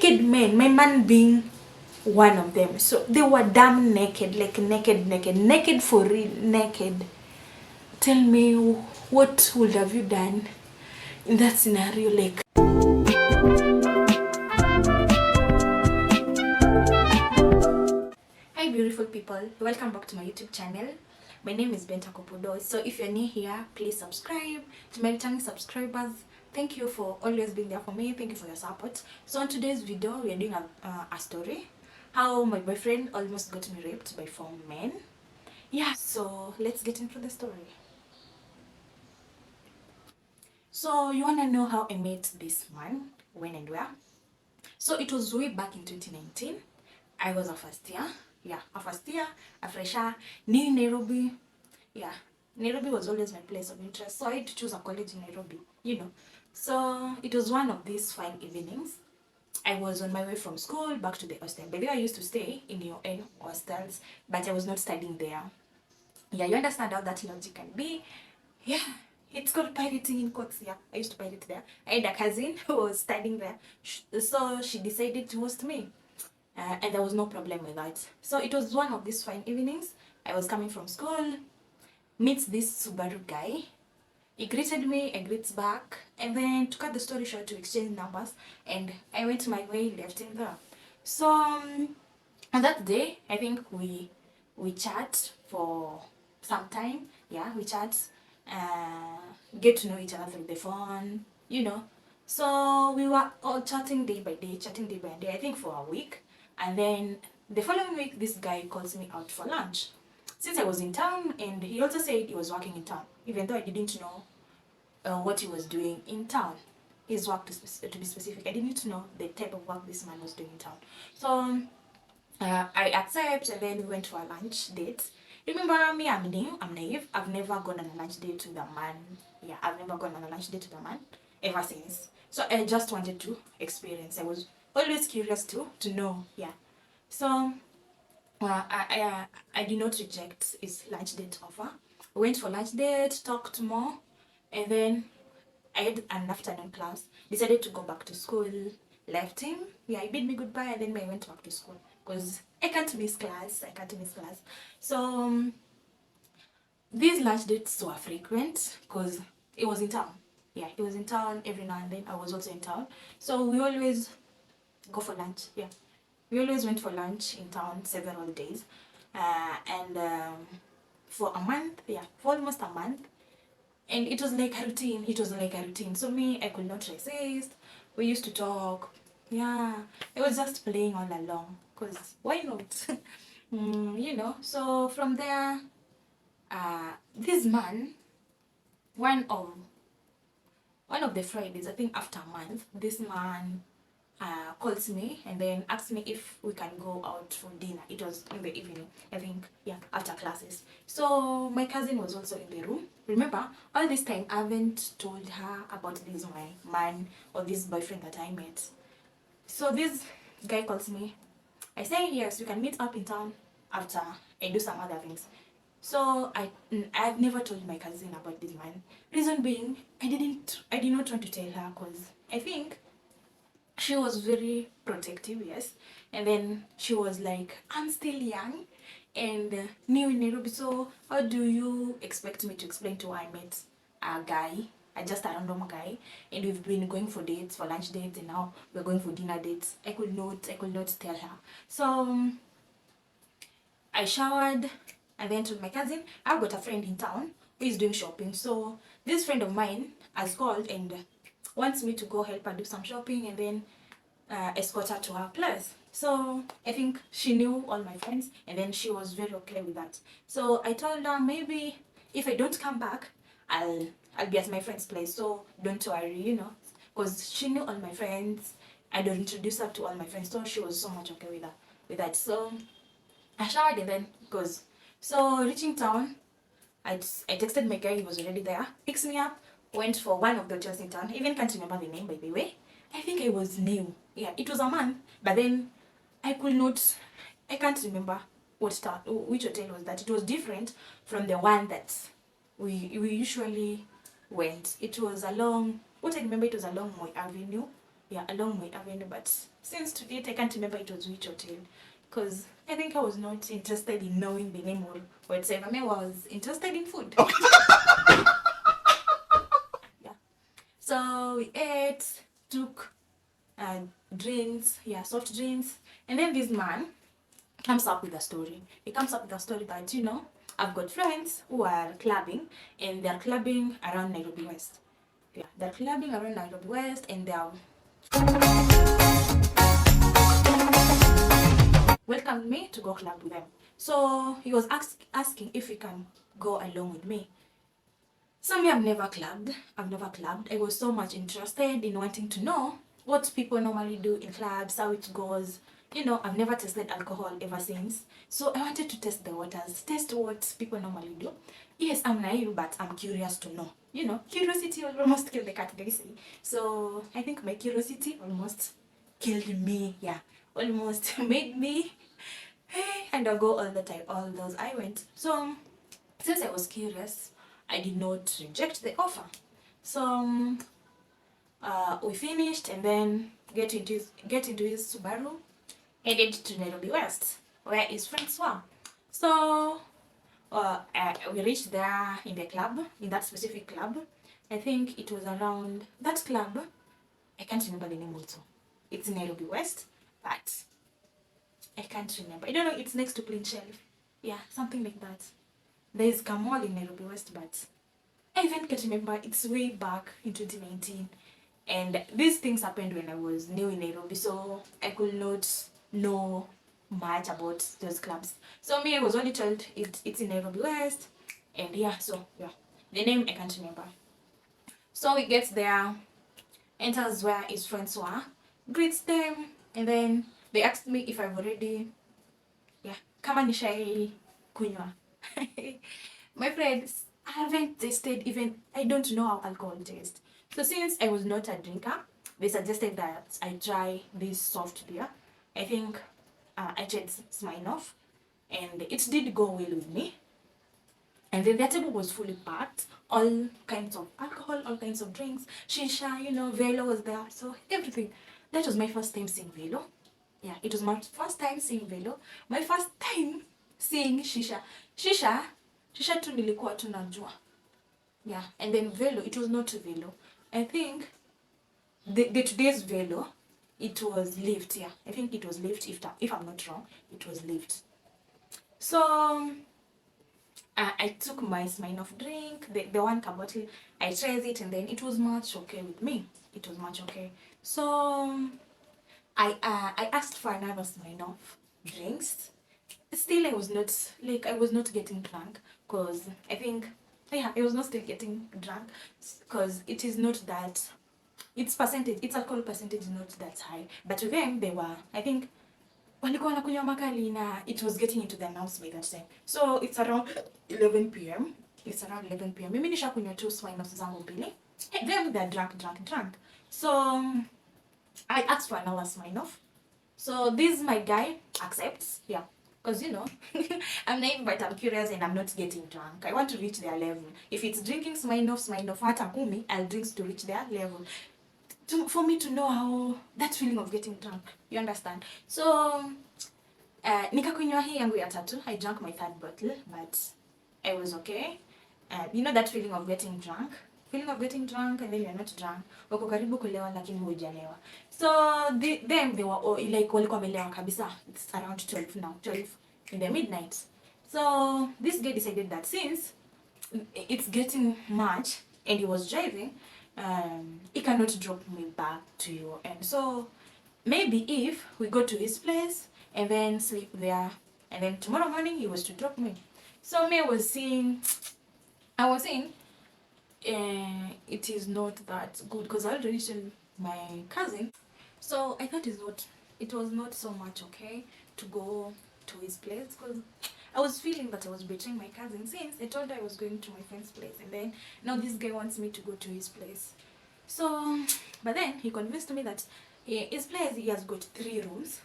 naked men, my man being one of them. So they were damn naked, like naked for real, naked. Tell me, what would have you done in that scenario? Like, hi beautiful people, welcome back to my YouTube channel. My name is Benta Kopodo. So if you're new here, please subscribe. To my returning subscribers, thank you for always being there for me. Thank you for your support. So on today's video, we are doing a story, how my boyfriend almost got me raped by 4 men. Yeah, so let's get into the story. So you wanna know how I met this man, when and where? So it was way back in 2019. I was a first year. Yeah, a first year, a fresher, new in Nairobi. Yeah, Nairobi was always my place of interest. So I had to choose a college in Nairobi, you know. So it was one of these fine evenings. I was on my way from school back to the hostel. By the way, I used to stay in your own hostels, but I was not studying there. Yeah, you understand how that logic can be. Yeah, it's called pirating in quotes. Yeah, I used to pirate there. I had a cousin who was studying there, so she decided to host me, and there was no problem with that. So it was one of these fine evenings. I was coming from school, meets this Subaru guy. He greeted me, I greets back, and then to cut the story short, to exchange numbers, and I went my way, left him there. So on that day, I think we chat for some time. Yeah, we chat, get to know each other through the phone, you know. So we were all chatting day by day, I think for a week. And then the following week, this guy calls me out for lunch. Since I was in town, and he also said he was working in town, even though I didn't know what he was doing in town. His work, to be specific. I didn't know the type of work this man was doing in town. So I accept, and then we went for a lunch date. Remember me, I'm new, I'm naive. I've never gone on a lunch date with a man. Yeah, I've never gone on a lunch date with a man ever since. So I just wanted to experience. I was always curious to know. Yeah. So I did not reject his lunch date offer. We went for lunch date, talked more, and then I had an afternoon class. Decided to go back to school. Left him. Yeah, he bid me goodbye, and then I went back to school because I can't miss class. So these lunch dates were frequent because it was in town. Yeah, he was in town every now and then. I was also in town, so we always go for lunch. Yeah, we always went for lunch in town several days, and for a month. Yeah, for almost a month. And it was like a routine. So me, I could not resist. We used to talk. Yeah, it was just playing all along. Because why not? You know. So from there, this man, one of the Fridays, I think after a month, this man calls me and then asks me if we can go out for dinner. It was in the evening, I think, yeah, after classes. So my cousin was also in the room. Remember, all this time I haven't told her about this my man or this boyfriend that I met. So this guy calls me. I say yes, we can meet up in town after I do some other things. So I've never told my cousin about this man. Reason being, I did not want to tell her because I think she was very protective, yes. And then she was like, I'm still young and new in Nairobi, so how do you expect me to explain to her I met a guy, just a random guy, and we've been going for dates, for lunch dates, and now we're going for dinner dates. I could not tell her. So I showered and then told my cousin, I've got a friend in town who is doing shopping. So this friend of mine has called and wants me to go help her do some shopping and then escort her to her place. So I think she knew all my friends and then she was very okay with that. So I told her maybe if I don't come back, I'll be at my friend's place. So don't worry, you know, because she knew all my friends. I'd introduce her to all my friends, so she was so much okay with that. So I showered and then goes. So reaching town, I texted my guy, he was already there, picks me up, went for one of the hotels in town. Even can't remember the name, by the way. I think I was new. Yeah, it was a month, but then I can't remember which hotel was that. It was different from the one that we usually went. It was along, what I remember, it was along Moi Avenue. Yeah, along Moi Avenue, but Since to date, I can't remember it was which hotel. Because I think I was not interested in knowing the name or whatever. I was interested in food. Yeah. So we ate, took drinks, yeah, soft drinks. And then this man comes up with a story. He comes up with a story that, you know, I've got friends who are clubbing and they're clubbing around Nairobi West. Yeah, they're clubbing around Nairobi West and they're welcomed me to go club with them. So he was asking if he can go along with me. So me, I've never clubbed. I was so much interested in wanting to know what people normally do in clubs, how it goes. You know, I've never tasted alcohol ever since. So I wanted to test the waters, test what people normally do. Yes, I'm naive, but I'm curious to know. You know, curiosity almost killed the cat, they say. So I think my curiosity almost killed me. Yeah, almost made me. Hey, and I go all the time, all those I went. So since I was curious, I did not reject the offer. So we finished and then get into his Subaru, headed to Nairobi West, where his friends were. So we reached there in the club, in that specific club. I think it was around that club. I can't remember the name also. It's in Nairobi West, but I can't remember. I don't know, it's next to Clean Shelf. Yeah, something like that. There is Kamwal in Nairobi West, but I even can't remember. It's way back in 2019. And these things happened when I was new in Nairobi, so I could not know much about those clubs. So me, I was only told it's in Nairobi West. And yeah, so yeah. The name I can't remember. So we get there, enters where his friends were, greets them, and then they asked me if I've already, yeah, kama nishai kunywa. My friends, I haven't tasted even, I don't know how alcohol tastes. So since I was not a drinker, they suggested that I try this soft beer. I think I tried Smirnoff and it did go well with me. And then their table was fully packed, all kinds of alcohol, all kinds of drinks, shisha, you know, Velo was there, so everything. That was my first time seeing Velo. Yeah, it was my first time seeing Velo. My first time seeing shisha. Shisha tu nilikuwa tu najua. Yeah, and then Velo, it was not Velo. I think the today's Velo, it was Lift, yeah. I think it was Lift, if I'm not wrong, it was Lift. So I took my Smirnoff drink, the one cup bottle, I tried it and then it was much okay with me. It was much okay. So I asked for another Smirnoff drinks. Still I was not getting drunk because I think, yeah, I was not still getting drunk because it is not that, its alcohol percentage is not that high. But to them, they were, I think, walikuwa wanakunywa makali na it was getting into their mouths by that time. So it's around 11 p.m. It's around 11 p.m. Mimi nishakunywa tu Smirnoff zangu mbili. Them, they're drunk. So I asked for another Smirnoff. So this my guy accepts, yeah. Because, you know, I'm naive, but I'm curious and I'm not getting drunk. I want to reach their level. If it's drinking Smirnoff, hata kumi, I'll drink to reach their level. For me to know how, that feeling of getting drunk. You understand? So, nikakunywa hii yangu ya tatu. I drank my third bottle, but I was okay. You know that feeling of getting drunk? Feeling of getting drunk and then you're not drunk. Wako karibu kulewa lakini hujalewa. So them they were all, like walikuwa wamelewa kabisa. It's around 12 now, 12 in the midnight. So this guy decided that since it's getting much and he was driving, he cannot drop me back to you. And so maybe if we go to his place and then sleep there, and then tomorrow morning he was to drop me. So me I was saying it is not that good because I already told my cousin. So I thought it was not so much okay to go to his place because I was feeling that I was betraying my cousin since I told her I was going to my friend's place and then now this guy wants me to go to his place. So, but then he convinced me that his place, he has got three rooms.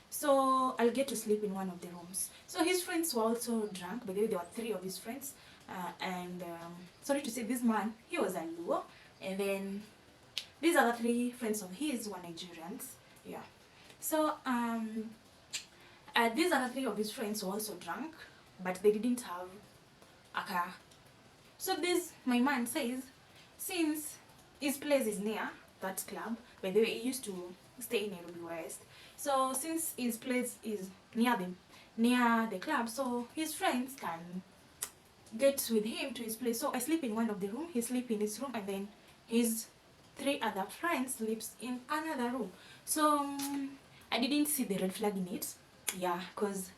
So I'll get to sleep in one of the rooms. So his friends were also drunk. By the way, there were three of his friends. Sorry to say, this man, he was a Luo. And then these other three friends of his were Nigerians. Yeah. So these other three of his friends were also drunk, but they didn't have a car. So this my man says, since his place is near that club, by the way, he used to stay in Nairobi West. So since his place is near the club, so his friends can get with him to his place. So I sleep in one of the room, he sleep in his room, and then his three other friends sleeps in another room. So I didn't see the red flag in it. Yeah, because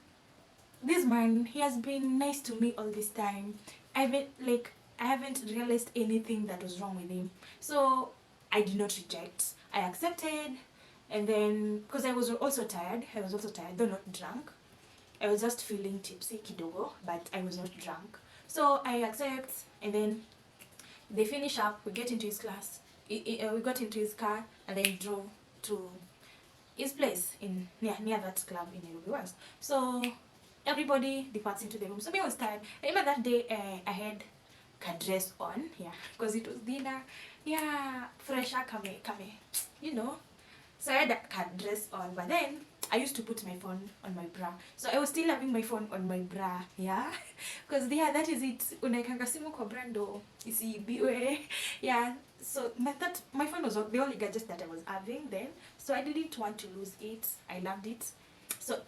this man, he has been nice to me all this time. I haven't realized anything that was wrong with him. So I did not reject. I accepted, and then because I was also tired, though not drunk. I was just feeling tipsy kidogo, but I was not drunk. So I accept, and then they finish up. We get into his class. We got into his car, and then drove to his place in near that club in Nairobi West. So everybody departs into the room. So me was tired. I remember that day I had a dress on, yeah, because it was dinner. Yeah, fresher kame, you know. So I had a dress on, but then I used to put my phone on my bra. So I was still having my phone on my bra, yeah, because yeah, that is it. Unaikanga simu kwa brando isiibiwe, yeah. So my phone was the only gadget that I was having then. So I didn't want to lose it. I loved it. So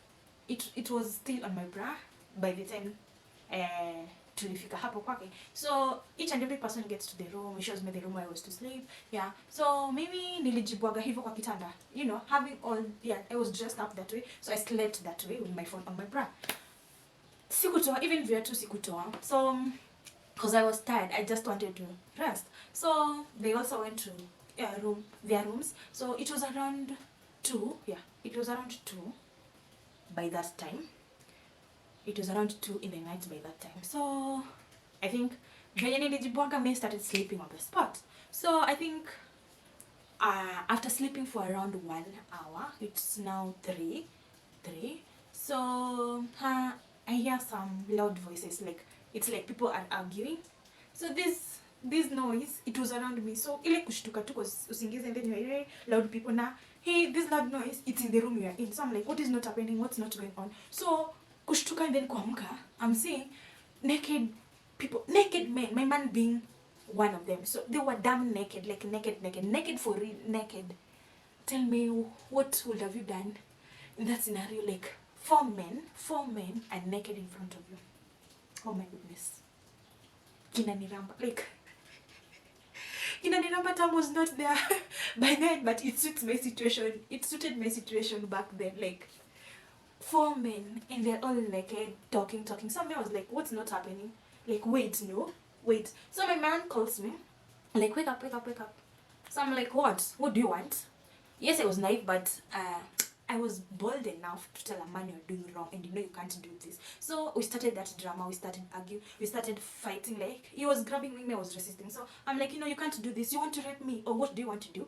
it was still on my bra by the time tulifika hapo kwake. So each and every person gets to the room. He shows me the room where I was to sleep. Yeah. So maybe nilijibwaga hivyo kwa kitanda. You know, having all, yeah, I was dressed up that way. So I slept that way with my phone on my bra. Sikutoa, even viatu sikutoa. So because I was tired, I just wanted to rest. So they also went to their rooms. So it was around 2. Yeah, it was around 2 by that time. It was around 2 in the night by that time. So I think I started sleeping on the spot. So I think after sleeping for around 1 hour, it's now 3. So I hear some loud voices, like it's like people are arguing. So this noise, it was around me. So ile kushtuka tu usingizi, and then you hear loud people. Now hey, this loud noise, it's in the room you are in. So I'm like, what is not happening? What's not going on? So kushtuka, and then kuamka, I'm seeing naked people, naked men, my man being one of them. So they were damn naked, like naked for real, naked. Tell me, what would have you done in that scenario? Like 4 men are naked in front of you. Oh my goodness. Kinaniramba, like Kinaniramba term was not there by then, but it suits my situation. It suited my situation back then. Like 4 men, and they're all naked, talking. Somebody was like, what's not happening? Like, wait. So my man calls me, like, wake up. So I'm like, what do you want? Yes, I was naive, but I was bold enough to tell a man you're doing wrong and you know you can't do this. So we started that drama, we started arguing, we started fighting. Like, he was grabbing me, I was resisting. So I'm like, you know, you can't do this. You want to rape me? Or what do you want to do?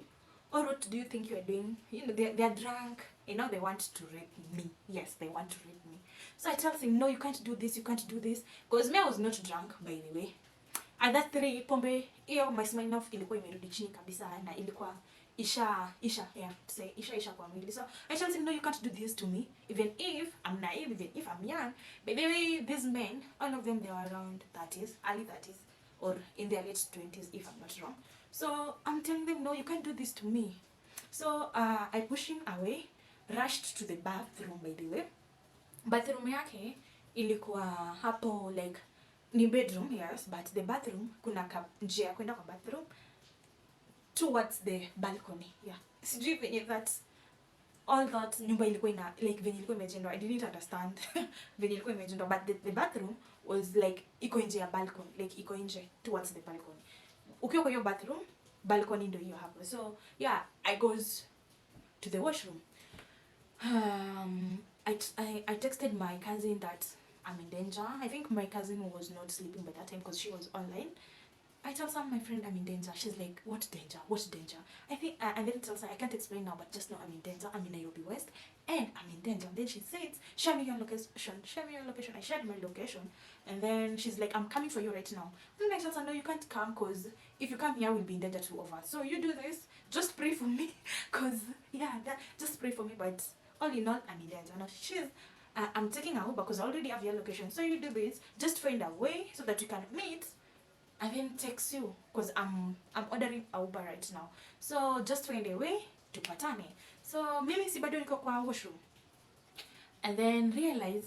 Or what do you think you're doing? You know, they're drunk. You know, they want to rape me. Yes, they want to rape me. So I tell him, no, you can't do this. Because me, I was not drunk, by the way. At that 3, pombe, iyo my Smirnoff ilikuwa imerudi chini kabisa, na ilikuwa isha, yeah, to say isha kwa mwili. So I tell him, no, you can't do this to me, even if I'm naive, even if I'm young. But the way these men, all of them, they were around 30s, early 30s, or in their late 20s, if I'm not wrong. So I'm telling them, no, you can't do this to me. So I push him away, rushed to the bathroom, by the way. Bathroom yake ilikuwa hapo, like, ni bedroom, yes, but the bathroom, kuna njia kwenda kwa bathroom towards the balcony. Yeah, sijui venye that all that nyumba ilikuwa ina, like, venye ilikuwa imejengwa, I didn't understand venye ilikuwa imejengwa, but the bathroom was like iko nje ya balcony, like iko nje towards the balcony. Ukiwa kwa hiyo bathroom, balcony ndio hiyo hapo. So yeah, I goes to the washroom. I texted my cousin that I'm in danger. I think my cousin was not sleeping by that time because she was online. I tell some my friend I'm in danger. She's like, what danger? I think and then tells her I can't explain now, but just know I'm in danger. I'm in Nairobi West and I'm in danger. Then she said, share me your location, share me your location. I shared my location, and then she's like, I'm coming for you right now. I'm like, Sasa, no, you can't come, because if you come here, we'll be in danger, two of us. So you do this, just pray for me, because yeah, just pray for me. But all in all, I'm in danger. Now I'm taking a Uber because I already have your location. So you do this, just find a way so that you can meet, and then text you, because I'm ordering a Uber right now. So just find a way tupatane. So mimi si bado niko kwa washroom, and then realize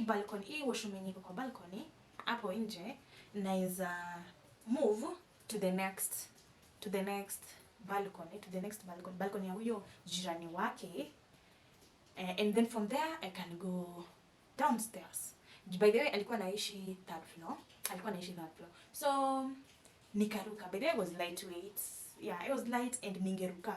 balcony, washroom yenye iko kwa balcony hapo nje, naweza move to the next balcony ya huyo jirani wake, and then from there I can go downstairs. By the way, alikuwa naishi third floor. So nikaruka. By the way, I was lightweight. Yeah, I was light and ningeruka.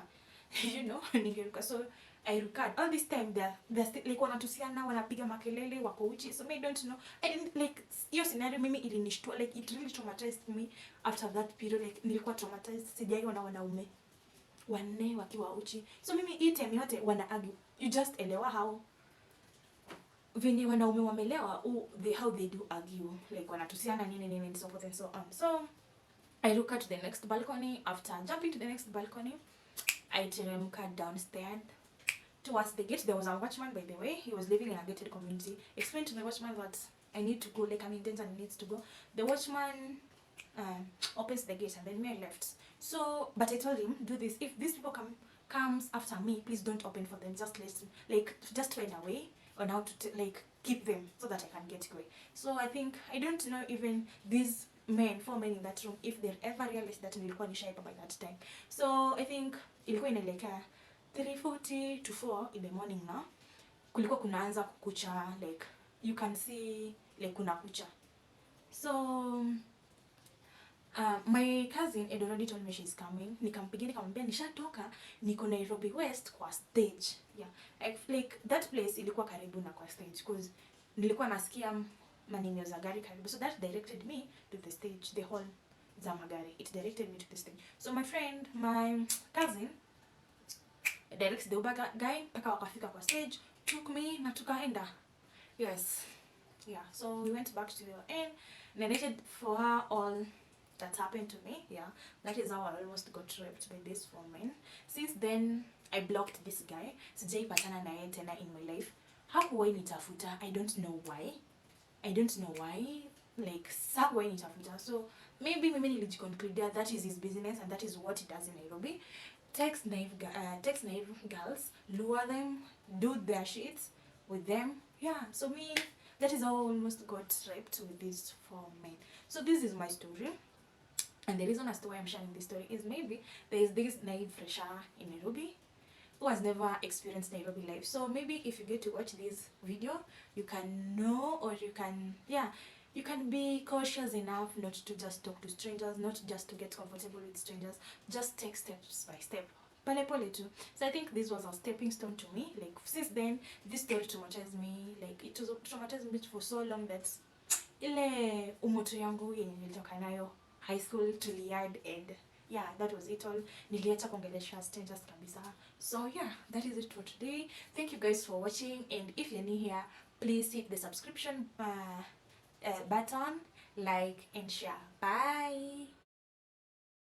Ningeruka. So I ruka. All this time they're still like wanatusiana, wanapiga makelele, wako uchi. So I don't know. I didn't like hiyo scenario, mimi ilinishtua, like it really traumatized me after that period. Like nilikuwa traumatized. Sijaiona wanaume wanne wakiwa uchi. So mimi hii time yote wana argue. You just elewa how venye wanaume wamelewa, how they do argue, like wanatusiana nini so forth and so on. So I look at the next balcony. After jumping to the next balcony, I teremka downstairs towards the gate. There was a watchman, by the way. He was living in a gated community. Explained to the watchman that I need to go, like I'm in danger and needs to go. The watchman opens the gate, and then me I left. So, but I told him, do this. If these people comes after me, please don't open for them. Just listen, like just find a way on how to like keep them so that I can get away. So I think, I don't know even these four men in that room, if they'll ever realize that nilikuwa nishaipa by that time. So I think ilikuwa inaelekea 3:40 to 4 in the morning now. Kulikuwa kunaanza kukucha, like you can see like kuna kucha. So my cousin had already told me she's coming. Nikampigia nikamwambia nishatoka, niko Nairobi West kwa stage. Yeah. Like that place ilikuwa karibu na kwa stage, because nilikuwa nasikia maneno za gari karibu. So that directed me to the stage, the whole za magari. It directed me to the stage. So my cousin directs the Uber guy mpaka wakafika kwa stage, took me na tukaenda. Yes. Yeah. So we went back to the inn, narrated for her all that happened to me. Yeah, that is how I almost got raped by this woman. Since then I blocked this guy. Sijaipatana na yeye tena in my life. Hakuwahi nitafuta. I don't know why. Like hakuwahi nitafuta. So maybe mimi nilijiconclude that is his business and that is what he does in Nairobi. Text naive girls, lure them, do their shit with them. Yeah, so me, that is how I almost got raped with these four men. So this is my story. And the reason as to why I'm sharing this story is maybe there is this naive fresher in Nairobi who has never experienced Nairobi life. So maybe if you get to watch this video, you can know, or you can be cautious enough not to just talk to strangers, not just to get comfortable with strangers. Just take steps by step. Pole pole too. So I think this was a stepping stone to me. Like since then, this story traumatized me. Like it was traumatized me for so long that ile umoto yangu yenye nilitoka nayo high school tuliad, and yeah, that was it all. Niliacha kuongelesha strangers kabisa. So yeah, that is it for today. Thank you guys for watching, and if you're new here, please hit the subscription button, like and share. Bye.